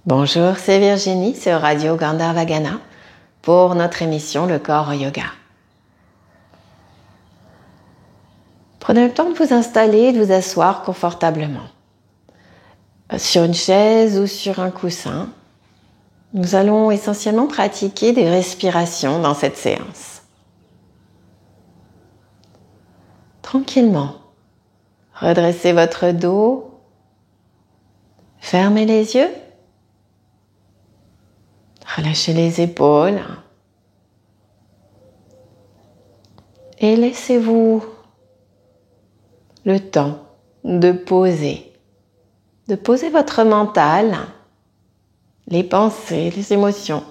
Bonjour, c'est Virginie sur Radio Gandharvagana pour notre émission Le Corps Yoga. Prenez le temps de vous installer et de vous asseoir confortablement. Sur une chaise ou sur un coussin, nous allons essentiellement pratiquer des respirations dans cette séance. Tranquillement, redressez votre dos, fermez les yeux, relâchez les épaules et laissez-vous le temps de poser votre mental, les pensées, les émotions.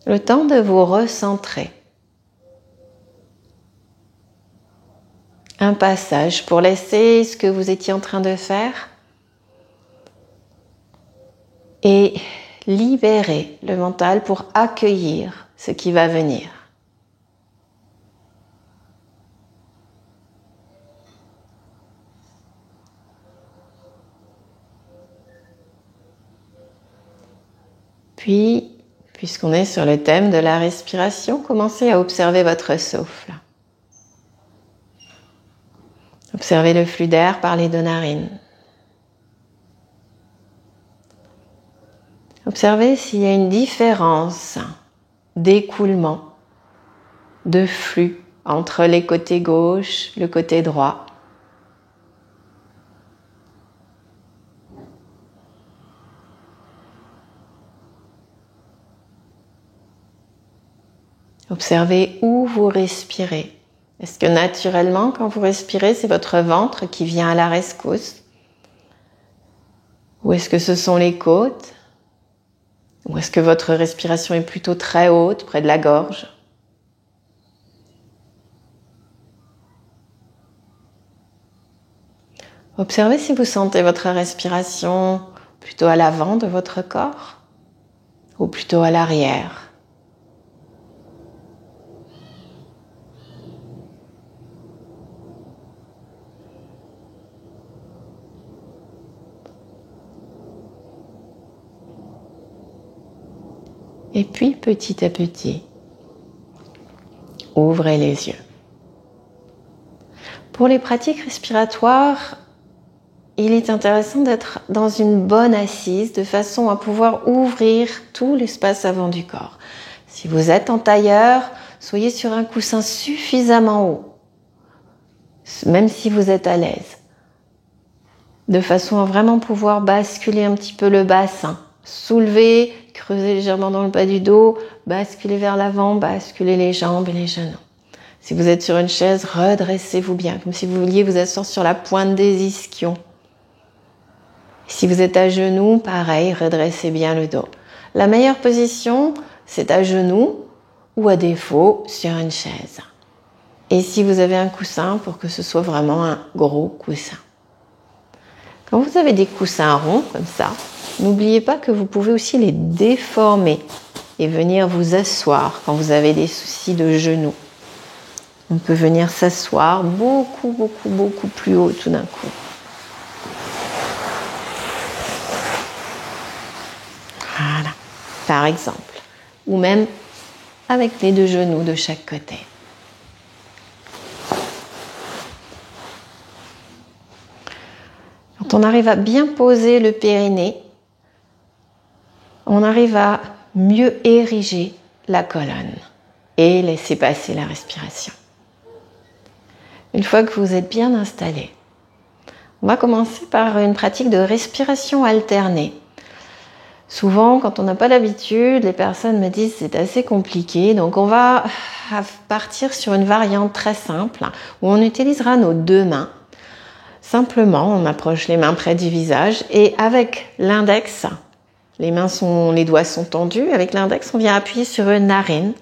Le temps de vous recentrer. Un passage pour laisser ce que vous étiez en train de faire et libérer le mental pour accueillir ce qui va venir. Puis, puisqu'on est sur le thème de la respiration, commencez à observer votre souffle. Observez le flux d'air par les deux narines. Observez s'il y a une différence d'écoulement, de flux entre les côtés gauche, le côté droit. Observez où vous respirez. Est-ce que naturellement, quand vous respirez, c'est votre ventre qui vient à la rescousse? Ou est-ce que ce sont les côtes? Ou est-ce que votre respiration est plutôt très haute, près de la gorge? Observez si vous sentez votre respiration plutôt à l'avant de votre corps ou plutôt à l'arrière. Et puis, petit à petit, ouvrez les yeux. Pour les pratiques respiratoires, il est intéressant d'être dans une bonne assise de façon à pouvoir ouvrir tout l'espace avant du corps. Si vous êtes en tailleur, soyez sur un coussin suffisamment haut, même si vous êtes à l'aise, de façon à vraiment pouvoir basculer un petit peu le bassin. Soulevez, creusez légèrement dans le bas du dos, basculez vers l'avant, basculez les jambes et les genoux. Si vous êtes sur une chaise, redressez-vous bien, comme si vous vouliez vous asseoir sur la pointe des ischions. Si vous êtes à genoux, pareil, redressez bien le dos. La meilleure position, c'est à genoux ou à défaut sur une chaise. Et si vous avez un coussin, pour que ce soit vraiment un gros coussin. Quand vous avez des coussins ronds comme ça, n'oubliez pas que vous pouvez aussi les déformer et venir vous asseoir quand vous avez des soucis de genoux. On peut venir s'asseoir beaucoup plus haut tout d'un coup. Voilà, par exemple. Ou même avec les deux genoux de chaque côté. Quand on arrive à bien poser le périnée, on arrive à mieux ériger la colonne et laisser passer la respiration. Une fois que vous êtes bien installé, on va commencer par une pratique de respiration alternée. Souvent, quand on n'a pas l'habitude, les personnes me disent que c'est assez compliqué, donc on va partir sur une variante très simple où on utilisera nos deux mains. Simplement, on approche les mains près du visage et avec l'index, les doigts sont tendus, avec l'index, on vient appuyer sur une narine,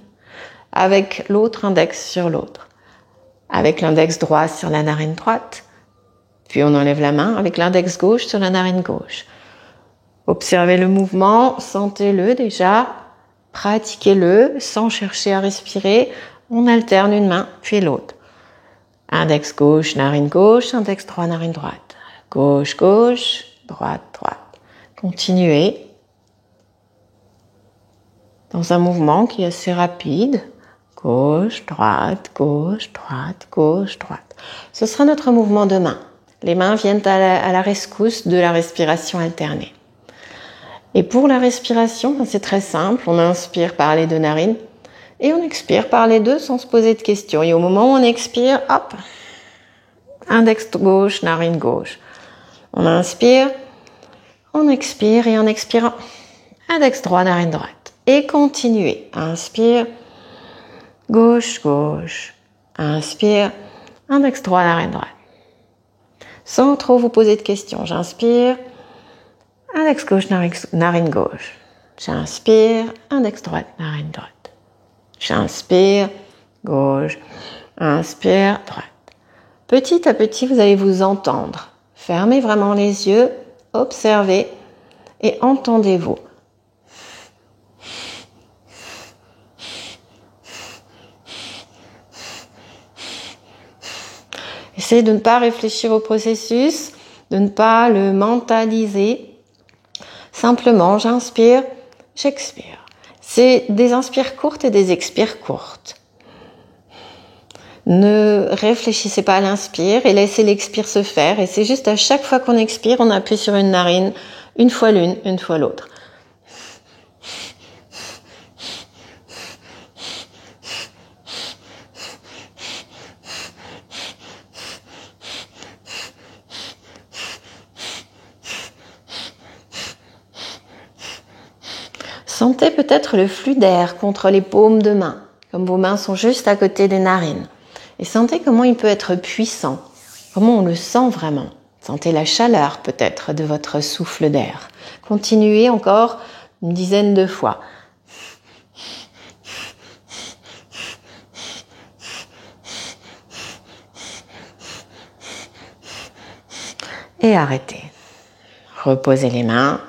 avec l'autre index sur l'autre. Avec l'index droit sur la narine droite, puis on enlève la main avec l'index gauche sur la narine gauche. Observez le mouvement, sentez-le déjà, pratiquez-le sans chercher à respirer. On alterne une main puis l'autre. Index gauche, narine gauche, index droit, narine droite. Gauche, gauche, droite, droite. Continuez dans un mouvement qui est assez rapide. Gauche, droite, gauche, droite, gauche, droite. Ce sera notre mouvement de main. Les mains viennent à la rescousse de la respiration alternée. Et pour la respiration, c'est très simple. On inspire par les deux narines et on expire par les deux sans se poser de questions. Et au moment où on expire, hop, index gauche, narine gauche. On inspire, on expire et en expirant, index droit, narine droite. Et continuez. Inspire, gauche, gauche. Inspire, index droit, narine droite. Sans trop vous poser de questions. J'inspire, index gauche, narine gauche. J'inspire, index droite, narine droite. J'inspire, gauche, inspire, droite. Petit à petit, vous allez vous entendre. Fermez vraiment les yeux, observez et entendez-vous. Essayez de ne pas réfléchir au processus, de ne pas le mentaliser. Simplement, j'inspire, j'expire. C'est des inspires courtes et des expires courtes. Ne réfléchissez pas à l'inspire et laissez l'expire se faire. Et c'est juste à chaque fois qu'on expire, on appuie sur une narine, une fois l'une, une fois l'autre. Sentez peut-être le flux d'air contre les paumes de main, comme vos mains sont juste à côté des narines. Et sentez comment il peut être puissant, comment on le sent vraiment. Sentez la chaleur peut-être de votre souffle d'air. Continuez encore une dizaine de fois. Et arrêtez. Reposez les mains.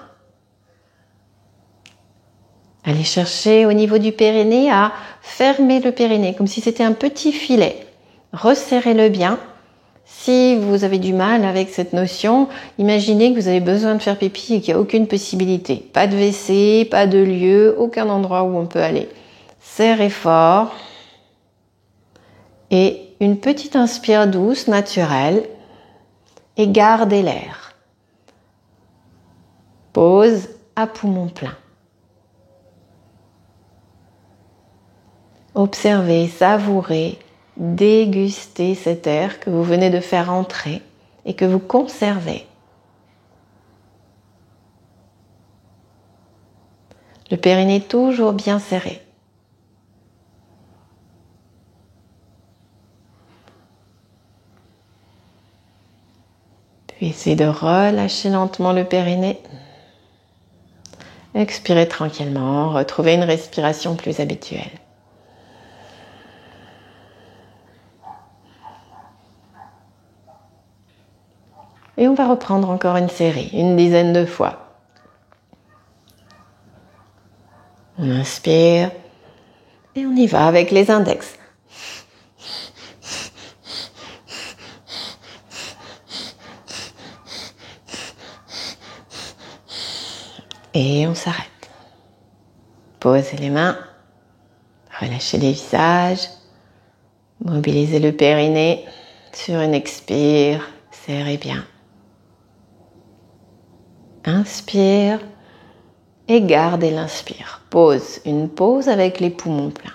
Allez chercher au niveau du périnée à fermer le périnée, comme si c'était un petit filet. Resserrez-le bien. Si vous avez du mal avec cette notion, imaginez que vous avez besoin de faire pipi et qu'il n'y a aucune possibilité. Pas de WC, pas de lieu, aucun endroit où on peut aller. Serrez fort. Et une petite inspire douce, naturelle. Et gardez l'air. Pause à poumon plein. Observez, savourez, dégustez cet air que vous venez de faire entrer et que vous conservez. Le périnée toujours bien serré. Puis essayez de relâcher lentement le périnée. Expirez tranquillement, retrouvez une respiration plus habituelle. Et on va reprendre encore une série, une dizaine de fois. On inspire et on y va avec les index. Et on s'arrête. Posez les mains, relâchez les visages, mobilisez le périnée sur une expire, serrez bien. Inspire et gardez l'inspire. Pause, une pause avec les poumons pleins.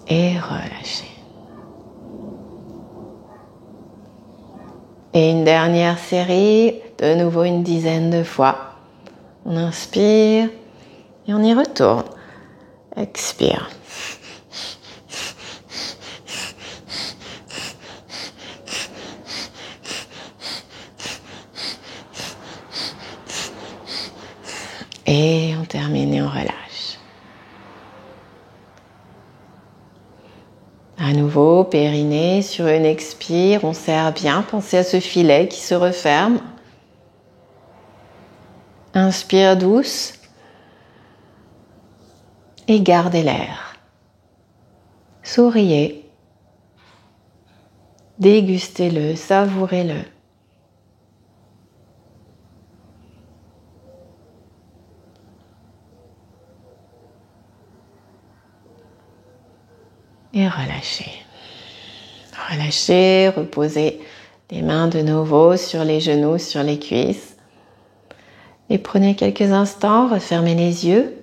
Et relâchez. Et une dernière série, de nouveau une dizaine de fois. On inspire et on y retourne. Expire. Et on termine et on relâche. À nouveau, périnée sur une expire, on serre bien. Pensez à ce filet qui se referme. Inspire douce et gardez l'air. Souriez, dégustez-le, savourez-le. Et relâchez. Relâchez, reposez les mains de nouveau sur les genoux, sur les cuisses. Et prenez quelques instants, refermez les yeux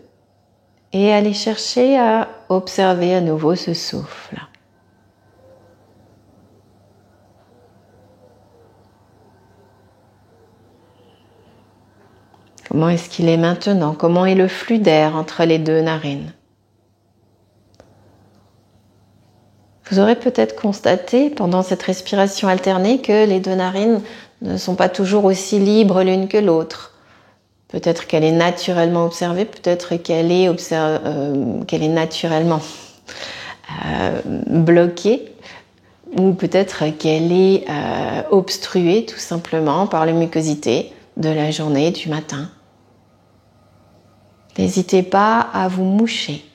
et allez chercher à observer à nouveau ce souffle. Comment est-ce qu'il est maintenant? Comment est le flux d'air entre les deux narines? Vous aurez peut-être constaté pendant cette respiration alternée que les deux narines ne sont pas toujours aussi libres l'une que l'autre. Peut-être qu'elle est naturellement observée, peut-être qu'elle est, naturellement bloquée, ou peut-être qu'elle est obstruée tout simplement par les mucosités de la journée, du matin. N'hésitez pas à vous moucher.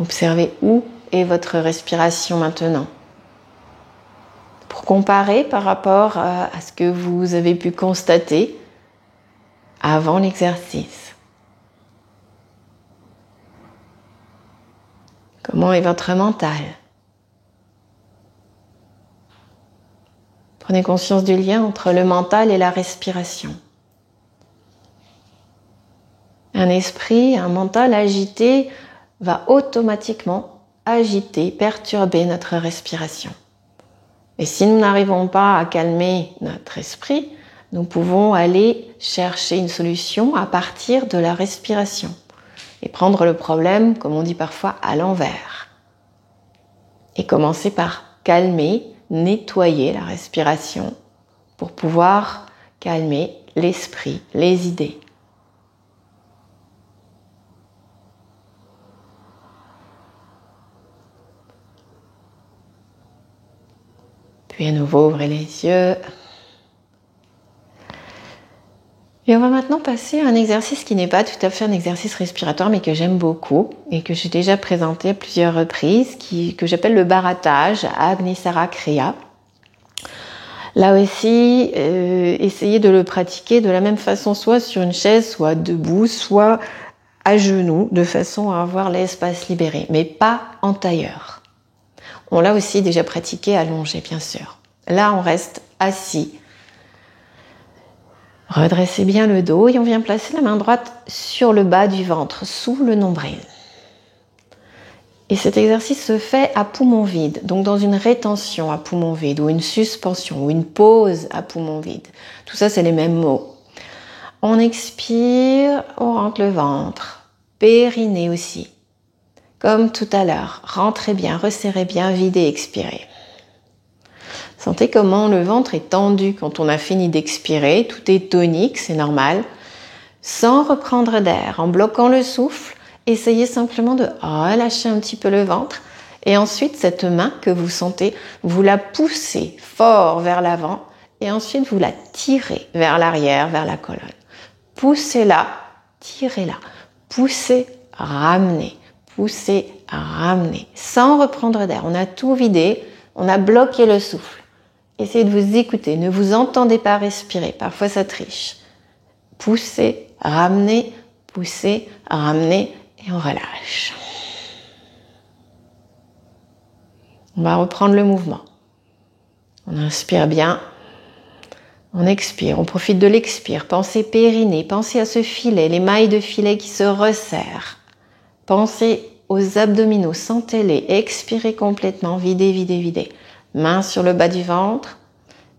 Observez où est votre respiration maintenant. Pour comparer par rapport à ce que vous avez pu constater avant l'exercice. Comment est votre mental? Prenez conscience du lien entre le mental et la respiration. Un esprit, un mental agité va automatiquement agiter, perturber notre respiration. Et si nous n'arrivons pas à calmer notre esprit, nous pouvons aller chercher une solution à partir de la respiration et prendre le problème, comme on dit parfois, à l'envers. Et commencer par calmer, nettoyer la respiration pour pouvoir calmer l'esprit, les idées. Puis à nouveau, ouvrez les yeux. Et on va maintenant passer à un exercice qui n'est pas tout à fait un exercice respiratoire, mais que j'aime beaucoup et que j'ai déjà présenté à plusieurs reprises, que j'appelle le barattage, Agnisara Kriya. Là aussi, essayez de le pratiquer de la même façon, soit sur une chaise, soit debout, soit à genoux, de façon à avoir l'espace libéré, mais pas en tailleur. On l'a aussi déjà pratiqué allongé, bien sûr. Là, on reste assis. Redressez bien le dos et on vient placer la main droite sur le bas du ventre, sous le nombril. Et cet exercice se fait à poumon vide, donc dans une rétention à poumon vide, ou une suspension, ou une pause à poumon vide. Tout ça, c'est les mêmes mots. On expire, on rentre le ventre, périnée aussi. Comme tout à l'heure, rentrez bien, resserrez bien, videz, expirez. Sentez comment le ventre est tendu quand on a fini d'expirer, tout est tonique, c'est normal. Sans reprendre d'air, en bloquant le souffle, essayez simplement de relâcher un petit peu le ventre. Et ensuite, cette main que vous sentez, vous la poussez fort vers l'avant et ensuite vous la tirez vers l'arrière, vers la colonne. Poussez-la, tirez-la, poussez, ramenez. Poussez, ramenez, sans reprendre d'air. On a tout vidé, on a bloqué le souffle. Essayez de vous écouter, ne vous entendez pas respirer, parfois ça triche. Poussez, ramenez, et on relâche. On va reprendre le mouvement. On inspire bien, on expire, on profite de l'expire. Pensez périnée, pensez à ce filet, les mailles de filet qui se resserrent. Pensez aux abdominaux, sentez-les, expirez complètement, videz, videz, videz. Main sur le bas du ventre.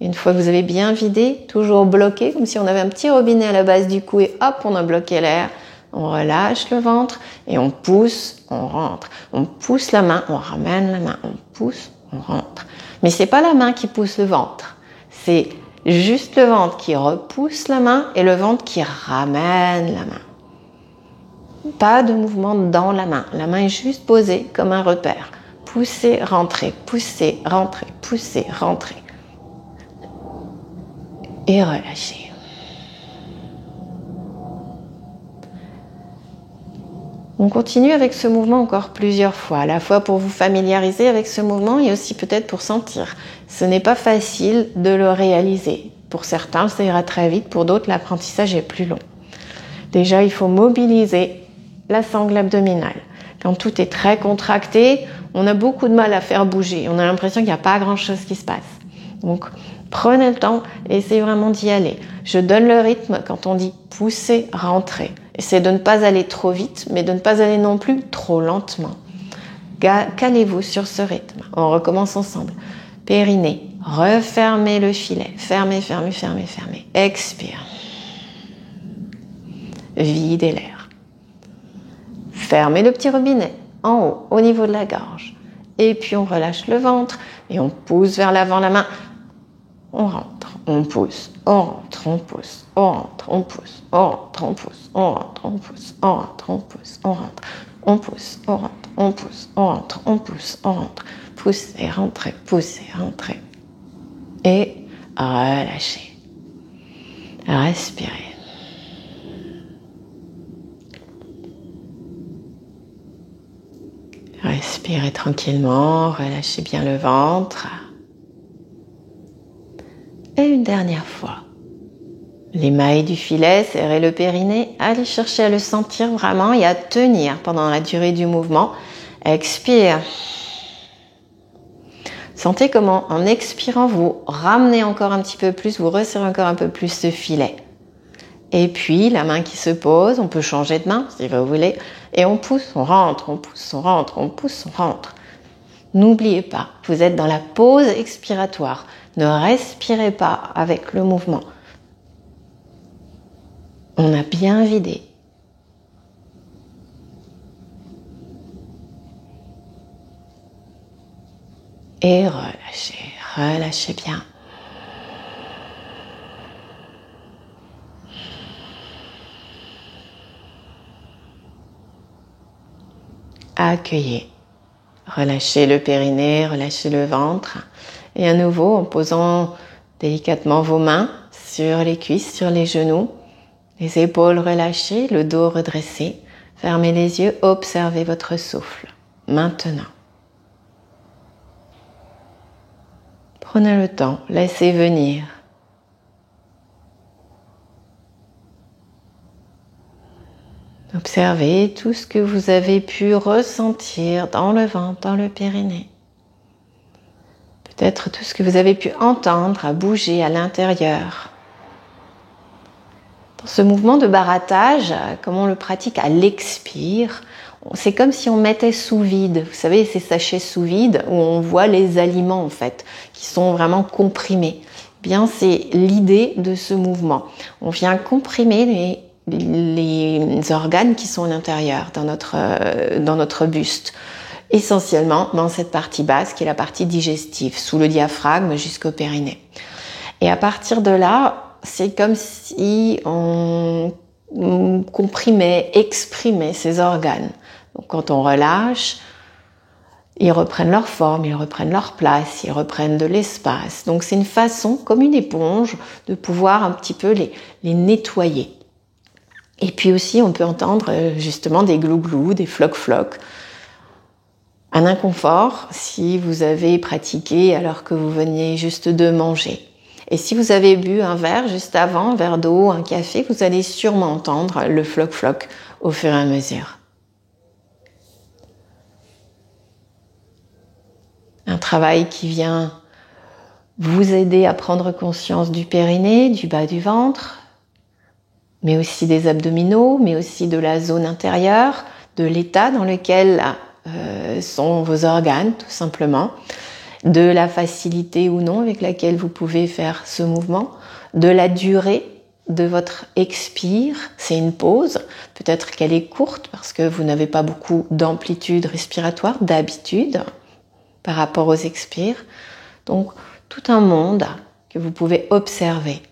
Une fois que vous avez bien vidé, toujours bloqué, comme si on avait un petit robinet à la base du cou et hop, on a bloqué l'air. On relâche le ventre et on pousse, on rentre. On pousse la main, on ramène la main, on pousse, on rentre. Mais c'est pas la main qui pousse le ventre, c'est juste le ventre qui repousse la main et le ventre qui ramène la main. Pas de mouvement dans la main. La main est juste posée comme un repère. Poussez, rentrez, poussez, rentrez, poussez, rentrez. Et relâchez. On continue avec ce mouvement encore plusieurs fois, à la fois pour vous familiariser avec ce mouvement et aussi peut-être pour sentir. Ce n'est pas facile de le réaliser. Pour certains, ça ira très vite, pour d'autres, l'apprentissage est plus long. Déjà, il faut mobiliser la sangle abdominale. Quand tout est très contracté, on a beaucoup de mal à faire bouger. On a l'impression qu'il n'y a pas grand-chose qui se passe. Donc, prenez le temps et essayez vraiment d'y aller. Je donne le rythme quand on dit pousser, rentrer. Essayez de ne pas aller trop vite, mais de ne pas aller non plus trop lentement. Calez-vous sur ce rythme. On recommence ensemble. Périnée, refermez le filet. Fermez, fermez, fermez, fermez. Expire. Videz l'air. Fermez le petit robinet en haut, au niveau de la gorge. Et puis on relâche le ventre et on pousse vers l'avant la main. On rentre, on pousse, on rentre, on pousse, on rentre, on pousse, on rentre, on pousse, on rentre, on pousse, on rentre, on pousse, on rentre, on pousse, on rentre, on pousse, on rentre, on pousse, on rentre. Poussez, rentrez, poussez, rentrez. Et relâchez. Respirez. Respirez tranquillement, relâchez bien le ventre. Et une dernière fois. Les mailles du filet, serrez le périnée, allez chercher à le sentir vraiment et à tenir pendant la durée du mouvement. Expire. Sentez comment, en expirant, vous ramenez encore un petit peu plus, vous resserrez encore un peu plus ce filet. Et puis, la main qui se pose, on peut changer de main si vous voulez, et on pousse, on rentre, on pousse, on rentre, on pousse, on rentre. N'oubliez pas, vous êtes dans la pause expiratoire. Ne respirez pas avec le mouvement. On a bien vidé. Et relâchez, relâchez bien. Accueillez. Relâchez le périnée, relâchez le ventre. Et à nouveau, en posant délicatement vos mains sur les cuisses, sur les genoux, les épaules relâchées, le dos redressé. Fermez les yeux, observez votre souffle. Maintenant. Prenez le temps, laissez venir. Observez tout ce que vous avez pu ressentir dans le ventre, dans le périnée. Peut-être tout ce que vous avez pu entendre à bouger à l'intérieur. Dans ce mouvement de barattage, comme on le pratique à l'expire, c'est comme si on mettait sous vide. Vous savez, ces sachets sous vide où on voit les aliments en fait, qui sont vraiment comprimés. Bien, c'est l'idée de ce mouvement. On vient comprimer les organes qui sont à l'intérieur, dans notre buste. Essentiellement dans cette partie basse qui est la partie digestive, sous le diaphragme jusqu'au périnée. Et à partir de là, c'est comme si on comprimait, exprimait ces organes. Donc quand on relâche, ils reprennent leur forme, ils reprennent leur place, ils reprennent de l'espace. Donc c'est une façon, comme une éponge, de pouvoir un petit peu les nettoyer. Et puis aussi, on peut entendre justement des glou-glou, des floc-floc. Un inconfort si vous avez pratiqué alors que vous veniez juste de manger. Et si vous avez bu un verre juste avant, un verre d'eau, un café, vous allez sûrement entendre le floc-floc au fur et à mesure. Un travail qui vient vous aider à prendre conscience du périnée, du bas du ventre, mais aussi des abdominaux, mais aussi de la zone intérieure, de l'état dans lequel sont vos organes, tout simplement, de la facilité ou non avec laquelle vous pouvez faire ce mouvement, de la durée de votre expire, c'est une pause, peut-être qu'elle est courte parce que vous n'avez pas beaucoup d'amplitude respiratoire, d'habitude, par rapport aux expires. Donc, tout un monde que vous pouvez observer.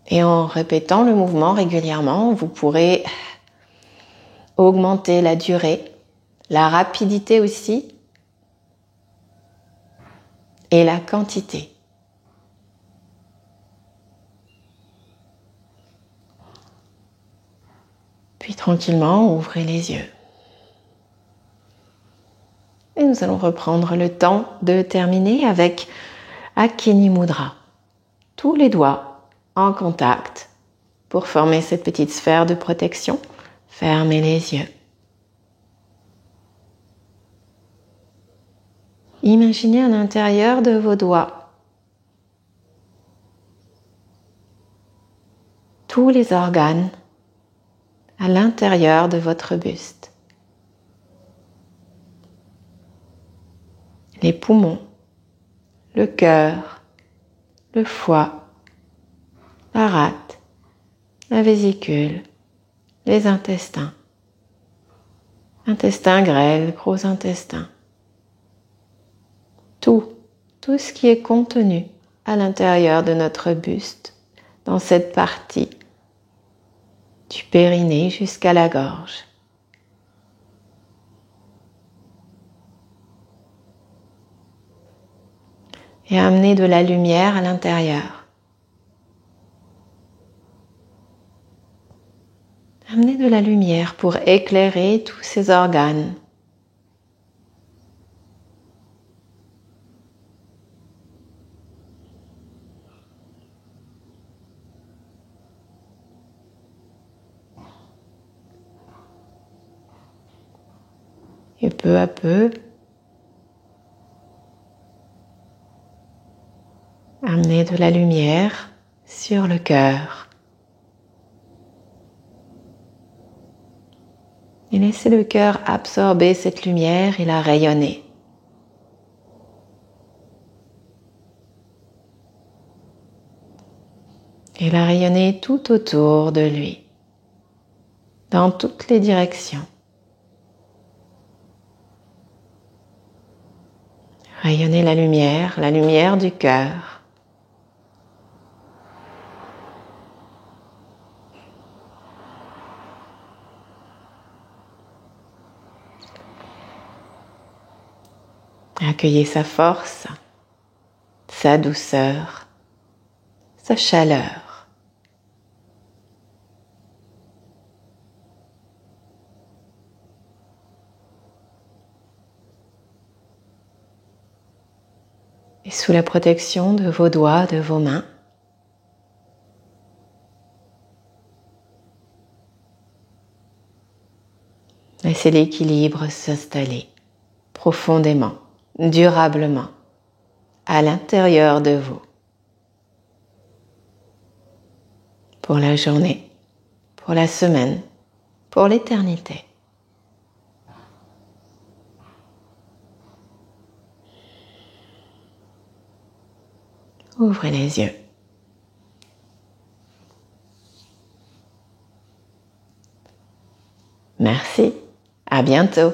Et en répétant le mouvement régulièrement, vous pourrez augmenter la durée, la rapidité aussi, et la quantité. Puis tranquillement, ouvrez les yeux. Et nous allons reprendre le temps de terminer avec Akini Mudra. Tous les doigts en contact pour former cette petite sphère de protection. Fermez les yeux. Imaginez à l'intérieur de vos doigts tous les organes à l'intérieur de votre buste. Les poumons, le cœur, le foie, la rate, la vésicule, les intestins. Intestin grêle, gros intestin. Tout ce qui est contenu à l'intérieur de notre buste, dans cette partie du périnée jusqu'à la gorge. Et amener de la lumière à l'intérieur. Amener de la lumière pour éclairer tous ces organes. Et peu à peu, amener de la lumière sur le cœur. Et laissez le cœur absorber cette lumière et la rayonner. Et la rayonner tout autour de lui, dans toutes les directions. Rayonnez la lumière du cœur. Accueillez sa force, sa douceur, sa chaleur. Et sous la protection de vos doigts, de vos mains, laissez l'équilibre s'installer profondément, durablement, à l'intérieur de vous. Pour la journée, pour la semaine, pour l'éternité. Ouvrez les yeux. Merci, à bientôt.